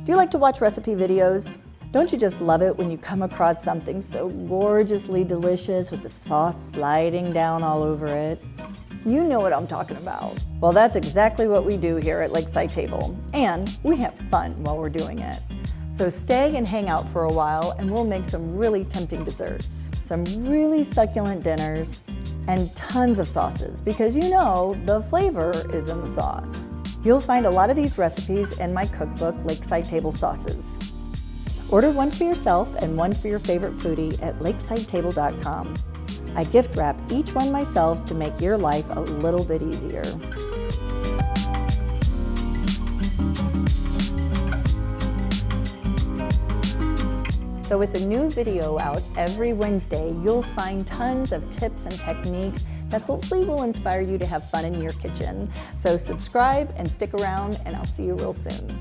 Do you like to watch recipe videos? Don't you just love it when you come across something so gorgeously delicious with the sauce sliding down all over it? You know what I'm talking about. Well, that's exactly what we do here at Lakeside Table, and we have fun while we're doing it. So stay and hang out for a while and we'll make some really tempting desserts, some really succulent dinners, and tons of sauces because you know the flavor is in the sauce. You'll find a lot of these recipes in my cookbook, Lakeside Table Sauces. Order one for yourself and one for your favorite foodie at lakesidetable.com. I gift wrap each one myself to make your life a little bit easier. So with a new video out every Wednesday, you'll find tons of tips and techniques that hopefully will inspire you to have fun in your kitchen. So subscribe and stick around, and I'll see you real soon.